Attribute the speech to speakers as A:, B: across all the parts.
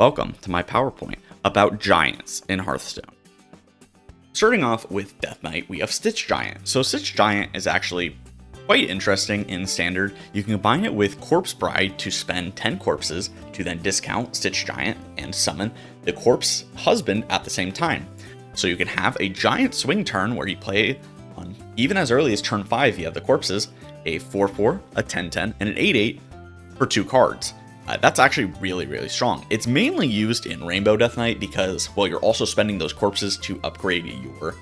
A: Welcome to my PowerPoint about giants in Hearthstone. Starting off with Death Knight, we have Stitch Giant. So Stitch Giant is actually quite interesting in Standard. You can combine it with Corpse Bride to spend 10 corpses to then discount Stitch Giant and summon the Corpse Husband at the same time. So you can have a giant swing turn where you play on even as early as turn 5 you have the corpses, a 4-4, a 10-10, and an 8-8 for 2 cards. That's actually really strong. It's mainly used in Rainbow Death Knight because, well, you're also spending those corpses to upgrade your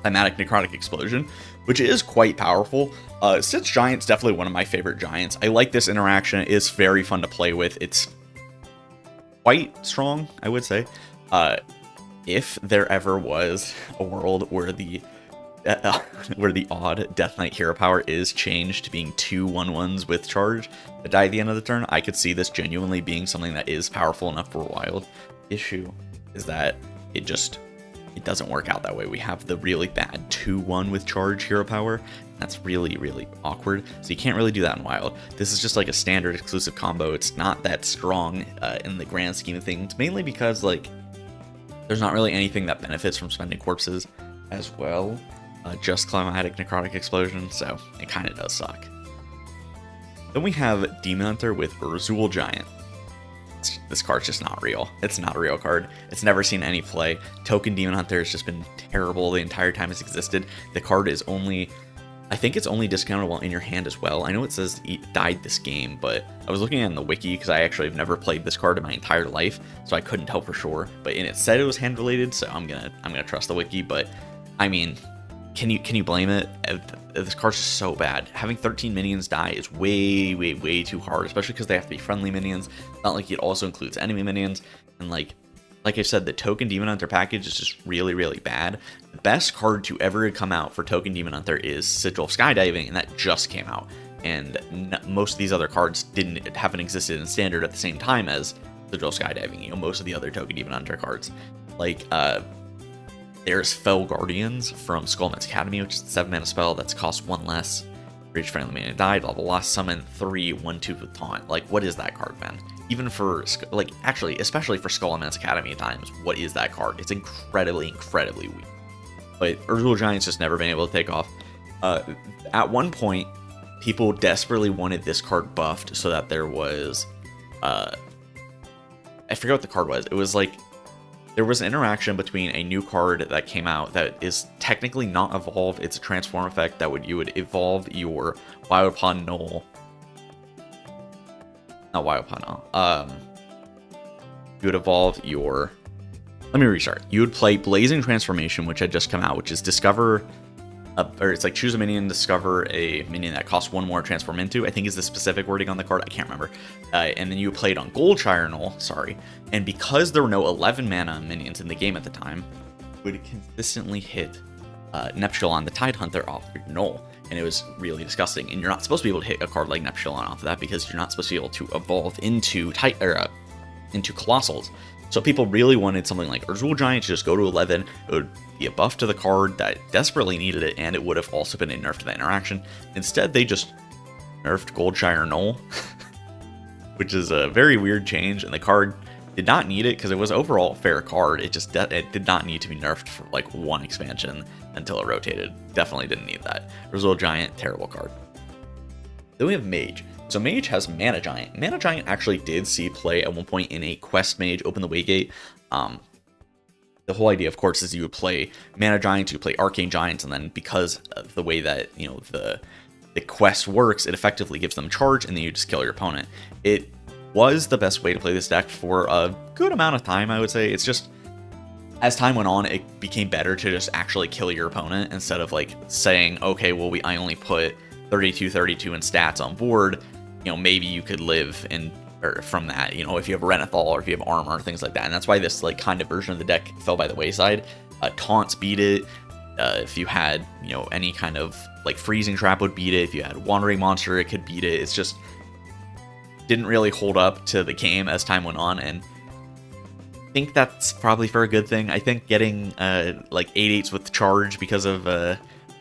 A: Climatic Necrotic Explosion, which is quite powerful. Stitch Giant's definitely one of my favorite giants. I like this interaction. It's very fun to play with. It's quite strong, I would say. If there ever was a world where the odd Death Knight hero power is changed to being 2 1/1s with charge that die at the end of the turn, I could see this genuinely being something that is powerful enough for Wild. Issue is that it doesn't work out that way. We have the really bad 2-1 with charge hero power. That's really awkward. So you can't really do that in Wild. This is just like a standard exclusive combo. It's not that strong in the grand scheme of things, mainly because like there's not really anything that benefits from spending corpses as well. Just Climatic Necrotic Explosion, so it kind of does suck. Then we have Demon Hunter with Hearthstone Giant. This card's just not real. It's not a real card. It's never seen any play. Token Demon Hunter has just been terrible the entire time it's existed. The card is only, I think it's only discounted while in your hand as well. I know it says it died this game, but I was looking at it in the wiki because I actually have never played this card in my entire life, so I couldn't tell for sure. But it said it was hand related, so I'm gonna trust the wiki. But I mean, can you blame it? This card's just so bad. Having 13 minions die is way too hard, especially because they have to be friendly minions. Not like it also includes enemy minions. And like I said, the Token Demon Hunter package is just really bad. The best card to ever come out for Token Demon Hunter is Sigil of Skydiving, and that just came out. And most of these other cards haven't existed in Standard at the same time as Sigil of Skydiving. You know, most of the other Token Demon Hunter cards, like there's Fell Guardians from Skullman's Academy, which is the 7-mana spell that's cost 1 less. For each friendly mana died, level lost, summon 3 1/2 with taunt. Like, what is that card, man? Even for, like, actually, especially for Skullman's Academy at times, what is that card? It's incredibly weak. But Hearthstone Giant's just never been able to take off. At one point, people desperately wanted this card buffed so that there was, I forget what the card was. It was like, there was an interaction between a new card that came out that is technically not evolved. It's a transform effect that you would evolve your Wild Upon Null. Not Wild Upon Null. You would evolve your... Let me restart. You would play Blazing Transformation, which had just come out, which is discover... or it's like choose a minion, discover a minion that costs 1 more transform into, I think is the specific wording on the card, I can't remember. And then you played on Goldshire Null, and because there were no 11 mana minions in the game at the time, you would consistently hit Neptulon the Tidehunter off your Null, and it was really disgusting. And you're not supposed to be able to hit a card like Neptulon off of that because you're not supposed to be able to evolve into Colossals. So people really wanted something like Hearthstone Giant to just go to 11. It would be a buff to the card that desperately needed it, and it would have also been a nerf to the interaction. Instead, they just nerfed Goldshire Null, which is a very weird change, and the card did not need it because it was overall a fair card. It just it did not need to be nerfed for like 1 expansion until it rotated. Definitely didn't need that. Hearthstone Giant, terrible card. Then we have Mage. So Mage has Mana Giant. Mana Giant actually did see play at one point in a Quest Mage Open the Waygate. The whole idea, of course, is you would play Mana Giant, you play Arcane Giants, and then because of the way that, you know, the quest works, it effectively gives them charge, and then you just kill your opponent. It was the best way to play this deck for a good amount of time, I would say. It's just, as time went on, it became better to just actually kill your opponent instead of like saying, okay, well, I only put 32 in stats on board. You know, maybe you could live from that, you know, if you have Renathal or if you have armor, things like that. And that's why this like kind of version of the deck fell by the wayside. Taunts beat it. If you had, you know, any kind of like Freezing Trap would beat it. If you had Wandering Monster, it could beat it. It's just didn't really hold up to the game as time went on, and I think that's probably for a good thing. I think getting like 8/8s with charge because of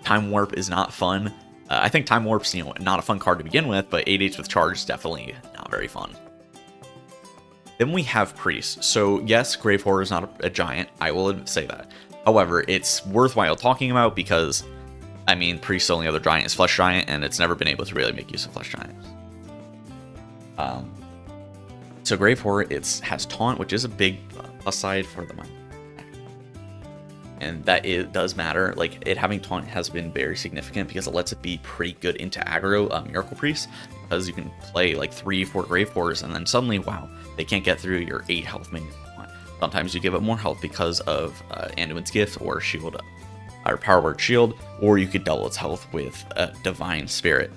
A: Time Warp is not fun. I think Time Warp's, you know, not a fun card to begin with, but 8/8s with charge is definitely not very fun. Then we have Priest. So yes, Grave Horror is not a giant, I will say that. However, it's worthwhile talking about because, I mean, Priest's only other giant is Flesh Giant, and it's never been able to really make use of Flesh Giants. So Grave Horror, has Taunt, which is a big plus side for the mind. And that it does matter. Like, it having Taunt has been very significant because it lets it be pretty good into aggro Miracle Priest, because you can play like 3-4 Grave Horrors and then suddenly, wow, they can't get through your 8 health minion. Sometimes you give it more health because of Anduin's Gift or Shield, or Power Word Shield, or you could double its health with Divine Spirit.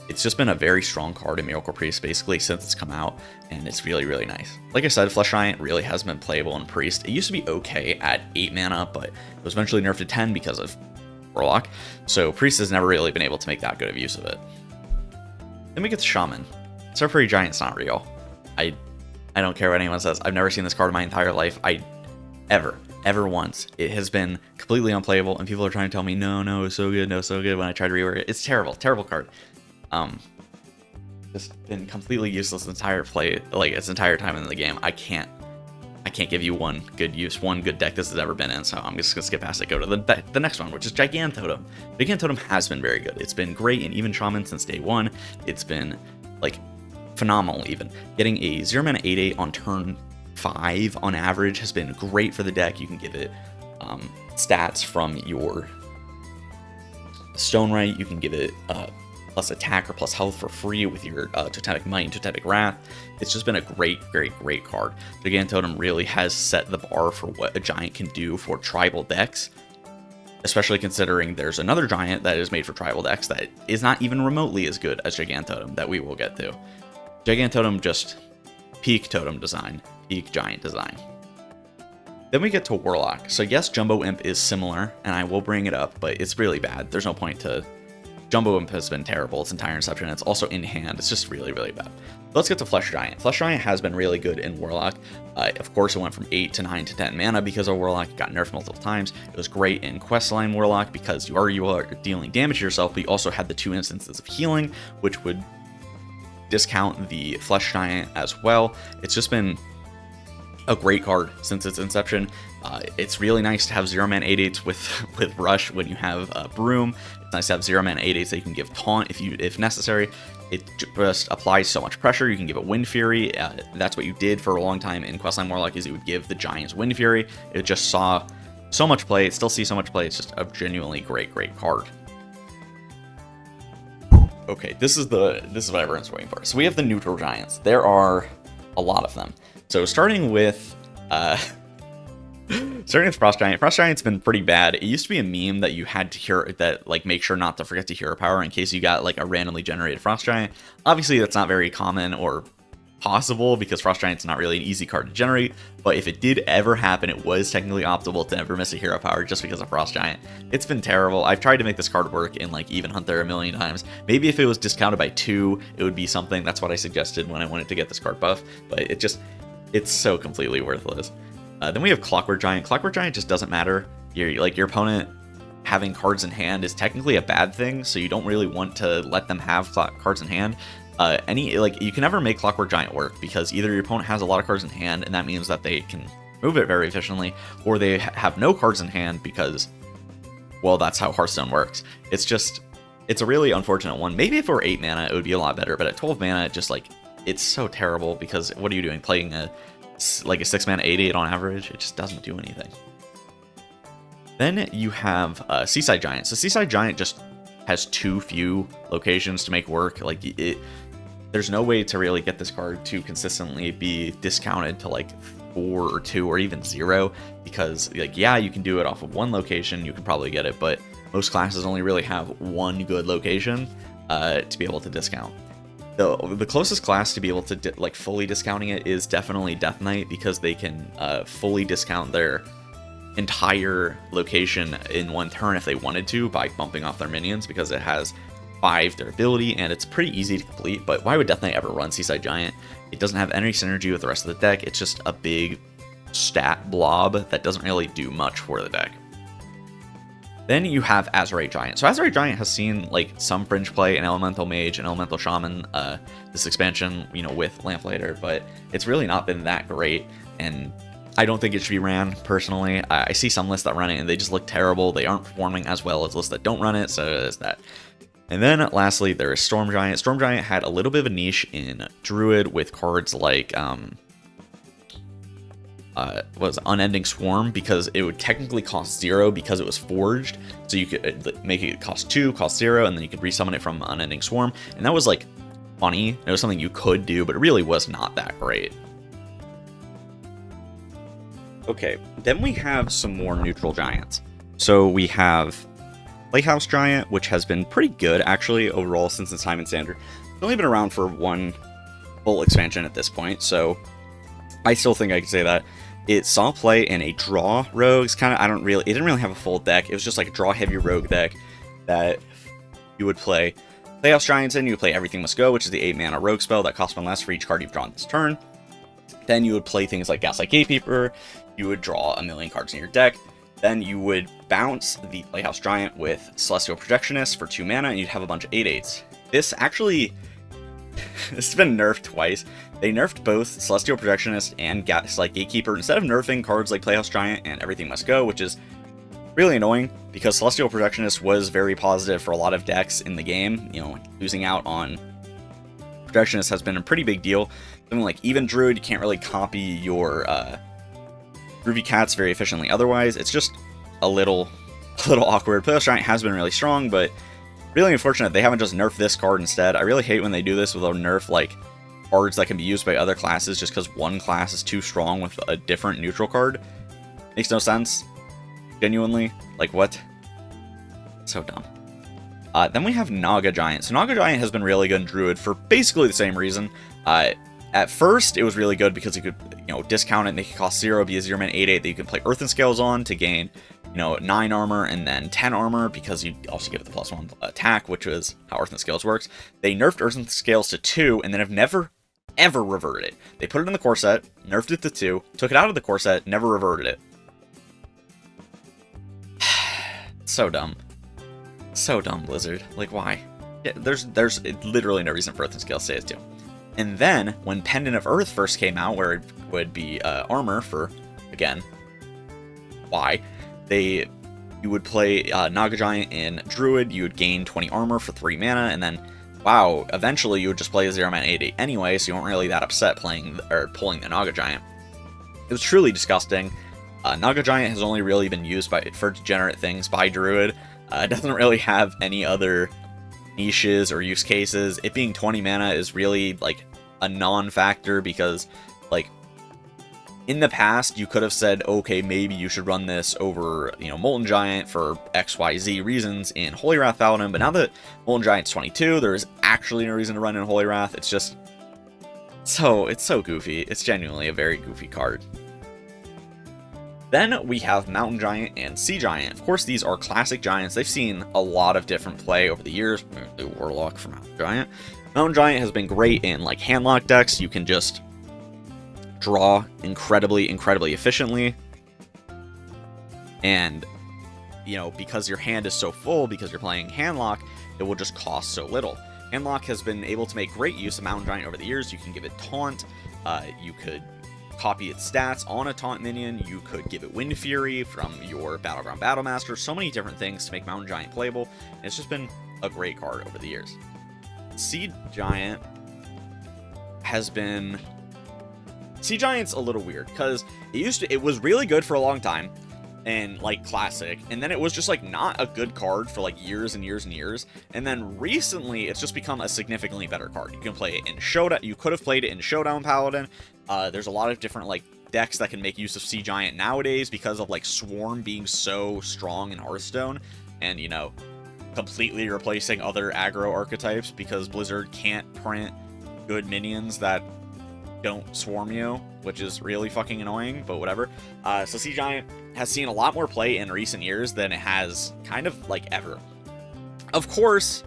A: It's just been a very strong card in Miracle Priest basically since it's come out, and it's really, really nice. Like I said, Flesh Giant really has been playable in Priest. It used to be okay at 8 mana, but it was eventually nerfed to 10 because of Warlock, so Priest has never really been able to make that good of use of it. Then we get to Shaman. Surfree Giant's not real. I don't care what anyone says. I've never seen this card in my entire life. Ever once. It has been completely unplayable, and people are trying to tell me, no, it's so good, no, so good, when I try to rework it. It's terrible card. Just been completely useless its entire time in the game. I can't give you one good deck this has ever been in, so I'm just gonna skip past it. Go to the next one, which is Gigant Totem. Gigant Totem has been very good. It's been great in even Shaman since day one. It's been like phenomenal. Even getting a 0-mana 8/8 on turn 5 on average has been great for the deck. You can give it stats from your Stone Right. You can give it plus attack or plus health for free with your Totemic Might and Totemic Wrath. It's just been a great card. Gigant Totem really has set the bar for what a giant can do for tribal decks, especially considering there's another giant that is made for tribal decks that is not even remotely as good as Gigant Totem that we will get to. Gigant Totem just peak totem design, peak giant design. Then we get to Warlock. So yes, Jumbo Imp is similar, and I will bring it up, but it's really bad. There's no point to... Jumbo Imp has been terrible its entire inception. It's also in hand. It's just really bad. Let's get to Flesh Giant. Flesh Giant has been really good in Warlock. Of course, it went from 8 to 9 to 10 mana because of Warlock. It got nerfed multiple times. It was great in Questline Warlock because you are dealing damage to yourself, but you also had the 2 instances of healing, which would discount the Flesh Giant as well. It's just been a great card since its inception. It's really nice to have 0-mana 8/8s with Rush when you have Broom. It's nice to have 0-mana 8/8s that you can give Taunt if necessary. It just applies so much pressure. You can give it Wind Fury. That's what you did for a long time in Questline Warlock, is you would give the Giants Wind Fury. It just saw so much play. It still sees so much play. It's just a genuinely great card. Okay, this is what everyone's waiting for. So we have the neutral giants. There are a lot of them. So starting with Frost Giant. Frost Giant's been pretty bad. It used to be a meme that you had to hero that, like, make sure not to forget to hero power in case you got like a randomly generated Frost Giant. Obviously that's not very common or possible because Frost Giant's not really an easy card to generate, but if it did ever happen, it was technically optimal to never miss a hero power just because of Frost Giant. It's been terrible. I've tried to make this card work in like Even Hunter a million times. Maybe if it was discounted by 2, it would be something. That's what I suggested when I wanted to get this card buff, but it's so completely worthless. Then we have Clockwork Giant. Clockwork Giant just doesn't matter. Your opponent having cards in hand is technically a bad thing, so you don't really want to let them have cards in hand. You can never make Clockwork Giant work because either your opponent has a lot of cards in hand, and that means that they can move it very efficiently, or they have no cards in hand because, well, that's how Hearthstone works. It's a really unfortunate one. Maybe if it were 8 mana, it would be a lot better, but at 12 mana, it's so terrible because what are you doing? Playing a 6-mana 8/8 on average? It just doesn't do anything. Then you have Seaside Giant. So Seaside Giant just has too few locations to make work. There's no way to really get this card to consistently be discounted to like 4 or 2 or even 0 because yeah, you can do it off of 1 location, you can probably get it, but most classes only really have 1 good location to be able to discount. The closest class to be able to fully discounting it is definitely Death Knight because they can fully discount their entire location in 1 turn if they wanted to by bumping off their minions because it has 5 durability and it's pretty easy to complete. But why would Death Knight ever run Seaside Giant? It doesn't have any synergy with the rest of the deck. It's just a big stat blob that doesn't really do much for the deck. Then you have Azurite Giant. So Azurite Giant has seen like some fringe play in Elemental Mage and Elemental Shaman this expansion, you know, with Lamplighter, but it's really not been that great, and I don't think it should be ran, personally. I see some lists that run it and they just look terrible. They aren't performing as well as lists that don't run it, so there's that. And then lastly, there is Storm Giant. Storm Giant had a little bit of a niche in Druid with cards like was Unending Swarm, because it would technically cost 0 because it was forged. So you could make it cost 2, cost 0, and then you could resummon it from Unending Swarm. And that was like funny. It was something you could do, but it really was not that great. Okay, then we have some more neutral giants. So we have Playhouse Giant, which has been pretty good actually overall since its time in Standard. It's only been around for one full expansion at this point, so I still think I could say that. It saw play in a draw rogues kind of. It didn't really have a full deck. It was just like a draw heavy rogue deck that you would play Playhouse Giants in. You would play Everything Must Go, which is the 8 mana rogue spell that costs 1 less for each card you've drawn this turn. Then you would play things like Gaslight Gatekeeper. You would draw a million cards in your deck. Then you would bounce the Playhouse Giant with Celestial Projectionist for 2 mana, and you'd have a bunch of 8/8s. This actually, this has been nerfed twice. They nerfed both Celestial Projectionist and Gaslight Gatekeeper instead of nerfing cards like Playhouse Giant and Everything Must Go, which is really annoying because Celestial Projectionist was very positive for a lot of decks in the game. You know, losing out on Projectionist has been a pretty big deal. Something like even Druid, you can't really copy your Groovy Cats very efficiently otherwise. It's just a little awkward. Playhouse Giant has been really strong, but really unfortunate they haven't just nerfed this card instead. I really hate when they do this with a nerf like cards that can be used by other classes just because one class is too strong with a different neutral card. Makes no sense. Genuinely. Like, what? So dumb. Then we have Naga Giant. So Naga Giant has been really good in Druid for basically the same reason. At first, it was really good because you could, you know, discount it and make it cost 0, be a 0-man 8/8 that you can play Earthen Scales on to gain, you know, 9 armor and then 10 armor because you also give it the +1 attack, which is how Earthen Scales works. They nerfed Earthen Scales to 2 and then have never, ever reverted it. They put it in the core set, nerfed it to 2, took it out of the core set, never reverted it. So dumb. So dumb, Blizzard. Like, why? Yeah, there's literally no reason for Earthen Scales to stay as 2. And then, when Pendant of Earth first came out, where it would be armor for, again, why? You would play Naga Giant in Druid, you would gain 20 armor for 3 mana, and then, wow, eventually you would just play a 0-man 8/8 anyway, so you weren't really that upset pulling the Naga Giant. It was truly disgusting. Naga Giant has only really been used for degenerate things by Druid. It doesn't really have any other niches or use cases. It being 20 mana is really like a non-factor because, like, in the past you could have said, okay, maybe you should run this over, you know, Molten Giant for XYZ reasons in Holy Wrath Paladin, but now that Molten Giant's 22, there is actually no reason to run in Holy Wrath. It's just it's so goofy. It's genuinely a very goofy card. Then we have Mountain Giant and Sea Giant. Of course, these are classic giants. They've seen a lot of different play over the years. The Warlock for Mountain Giant. Mountain Giant has been great in like handlock decks. You can just draw incredibly efficiently. And, you know, because your hand is so full, because you're playing handlock, it will just cost so little. Handlock has been able to make great use of Mountain Giant over the years. You can give it Taunt. You could copy its stats on a Taunt minion. You could give it Wind Fury from your Battleground Battlemaster. So many different things to make Mountain Giant playable. And it's just been a great card over the years. Sea Giant has been... Sea Giant's a little weird because it was really good for a long time and like classic, and then it was just like not a good card for like years and years and years, and then recently it's just become a significantly better card. You can play it in Showdown. You could have played it in Showdown Paladin. There's a lot of different like decks that can make use of Sea Giant nowadays because of like Swarm being so strong in Hearthstone, and, you know, completely replacing other aggro archetypes because Blizzard can't print good minions that don't swarm you, which is really fucking annoying, but whatever. So Sea Giant has seen a lot more play in recent years than it has kind of like ever. Of course,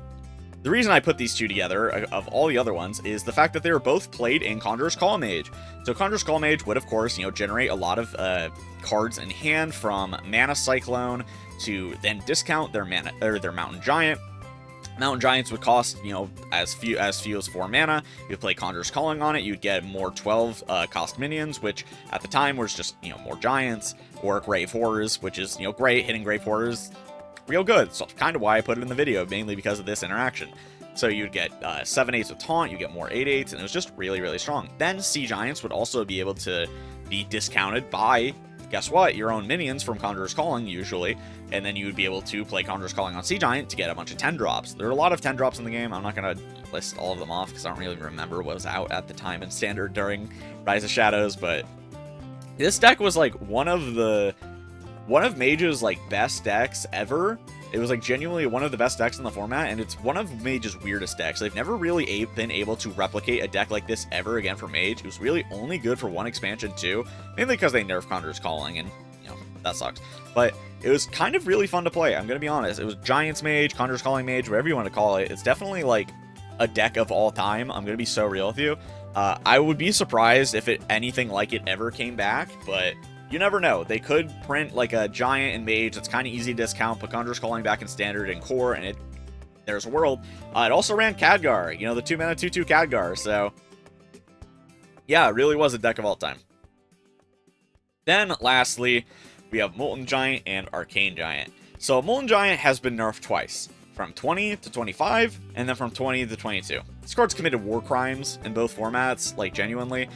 A: The reason I put these two together, of all the other ones, is the fact that they were both played in Conjurer's Call Mage. So Conjurer's Call Mage would, of course, generate a lot of cards in hand, from Mana Cyclone to then discount their mana or their Mountain Giant. Mountain Giants would cost, as few as 4 mana. You'd play Conjurer's Calling on it, you'd get more 12 cost minions, which at the time was just, more Giants, or Grave Horrors, which is, great. Hitting Grave Horrors, real good. So kind of why I put it in the video, mainly because of this interaction. So you'd get 7/8s with Taunt, you get more 8/8s, and it was just really, really strong. Then Sea Giants would also be able to be discounted by, guess what, your own minions from Conjurer's Calling, usually, and then you would be able to play Conjurer's Calling on Sea Giant to get a bunch of 10 drops. There are a lot of 10 drops in the game. I'm not going to list all of them off because I don't really remember what was out at the time in Standard during Rise of Shadows, but this deck was like one of Mage's like best decks ever. It was like genuinely one of the best decks in the format, and it's one of Mage's weirdest decks. They've never really been able to replicate a deck like this ever again for Mage. It was really only good for one expansion too, mainly because they nerfed Conjurer's Calling, and that sucks. But it was kind of really fun to play, I'm gonna be honest. It was Giants Mage, Conjurer's Calling Mage, whatever you want to call it. It's definitely like a deck of all time. I'm gonna be so real with you. I would be surprised if anything like it ever came back, but you never know. They could print like a Giant and Mage that's kind of easy to discount, put Conjurer's Calling back in Standard and Core, and there's a world. It also ran Khadgar, the 2-mana 2/2 Khadgar, so yeah, it really was a deck of all time. Then lastly, we have Molton Giant and Arcane Giant. So Molten Giant has been nerfed twice, from 20 to 25, and then from 20 to 22. This card's committed war crimes in both formats, like genuinely.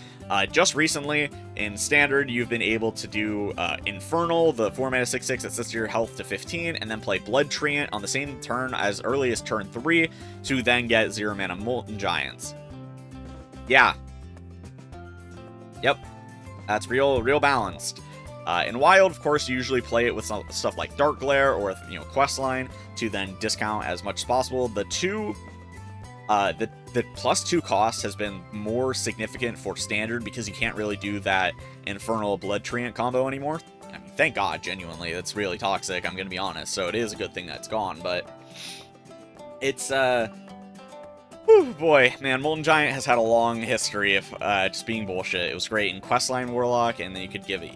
A: Just recently, in Standard, you've been able to do Infernal, the 4-mana 6/6 that sets your health to 15, and then play Blood Treant on the same turn as early as turn 3, to then get 0-mana Molten Giants. Yeah. Yep. That's real balanced. In Wild, of course, you usually play it with stuff like Dark Glare or Questline to then discount as much as possible. The +2 cost has been more significant for Standard because you can't really do that Infernal Blood Treant combo anymore. I mean, thank God, genuinely. That's really toxic, I'm going to be honest. So it is a good thing that's gone, but it's, whew, boy, man, Molten Giant has had a long history of just being bullshit. It was great in Questline Warlock, and then you could give it,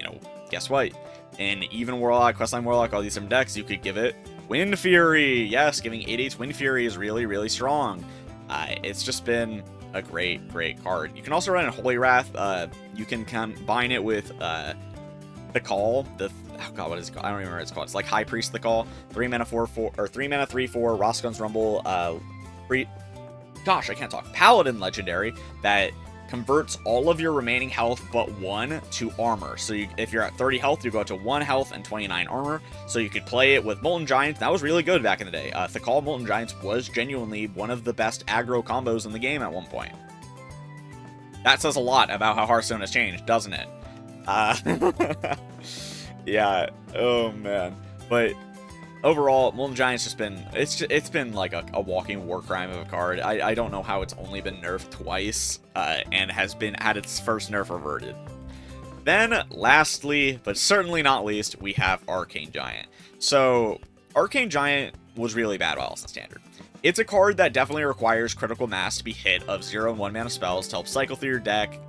A: guess what? In even Warlock, Questline Warlock, all these different decks, you could give it Wind Fury. Yes, giving 8/8 Wind Fury is really, really strong. It's just been a great card. You can also run in Holy Wrath. You can combine it with the Call. Oh god, what is it called? I don't even remember what it's called. It's like High Priest the Call. 3-mana 4/4 or 3-mana 3/4 Roscone's Rumble. Gosh, I can't talk. Paladin Legendary that converts all of your remaining health but 1 to armor. So if you're at 30 health, you go to 1 health and 29 armor. So you could play it with Molten Giants. That was really good back in the day. Thakal Molten Giants was genuinely one of the best aggro combos in the game at one point. That says a lot about how Hearthstone has changed, doesn't it? Yeah. Oh man. But overall, Molten Giant's just been, it's been like a walking war crime of a card. I don't know how it's only been nerfed twice, and has been had its first nerf reverted. Then, lastly, but certainly not least, we have Arcane Giant. So, Arcane Giant was really bad while it's in Standard. It's a card that definitely requires critical mass to be hit of 0 and 1 mana spells to help cycle through your deck,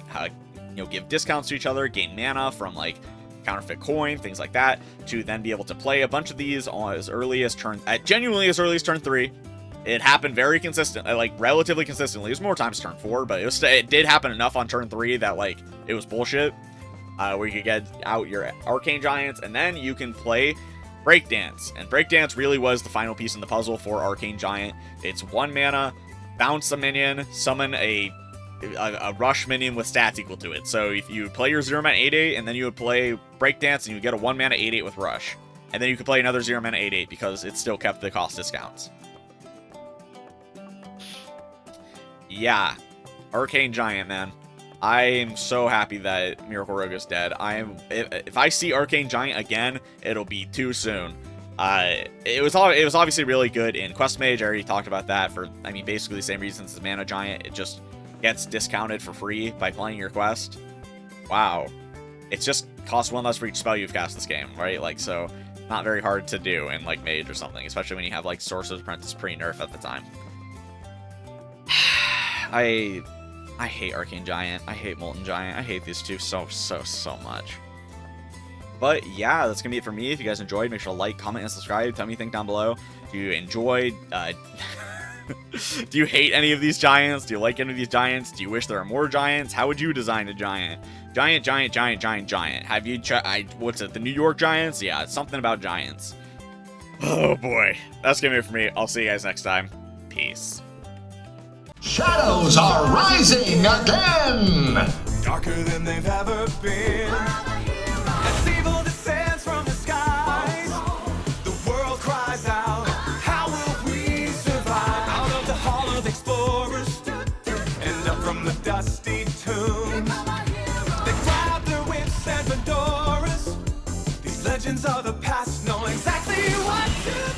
A: give discounts to each other, gain mana from like counterfeit coin, things like that, to then be able to play a bunch of these on as early as genuinely as early as turn 3. It happened very consistently, like relatively consistently. It was more times turn 4, but it did happen enough on turn 3 that like it was bullshit. Where you could get out your Arcane Giants, and then you can play Breakdance. And Breakdance really was the final piece in the puzzle for Arcane Giant. It's 1 mana, bounce a minion, summon a rush minion with stats equal to it. So if you play your 0-mana 8/8, and then you would play Breakdance, and you would get a 1-mana 8/8 with rush. And then you could play another 0-mana 8/8 because it still kept the cost discounts. Yeah. Arcane Giant, man. I am so happy that Miracle Rogue is dead. If I see Arcane Giant again, it'll be too soon. It was obviously really good in Quest Mage. I already talked about that for, basically the same reasons as Mana Giant. It just gets discounted for free by playing your quest. Wow. It just costs 1 less for each spell you've cast this game, right? Like, so not very hard to do in like Mage or something, especially when you have like Sorcerer's Apprentice pre-nerf at the time. I hate Arcane Giant. I hate Molten Giant. I hate these two so much. But yeah, that's gonna be it for me. If you guys enjoyed, make sure to like, comment, and subscribe. Tell me what you think down below. Do you enjoy? Do you hate any of these giants? Do you like any of these giants? Do you wish there were more giants? How would you design a giant? Giant. Have you what's it? The New York Giants? Yeah, it's something about giants. Oh boy, that's gonna be it for me. I'll see you guys next time. Peace.
B: Shadows are rising again!
C: Darker than they've ever been. As evil descends from the skies, the world cries out, how will we survive? Out of the hall of explorers, and up from the dusty tombs, they grab their whips and fedoras. These legends of the past know exactly what to do.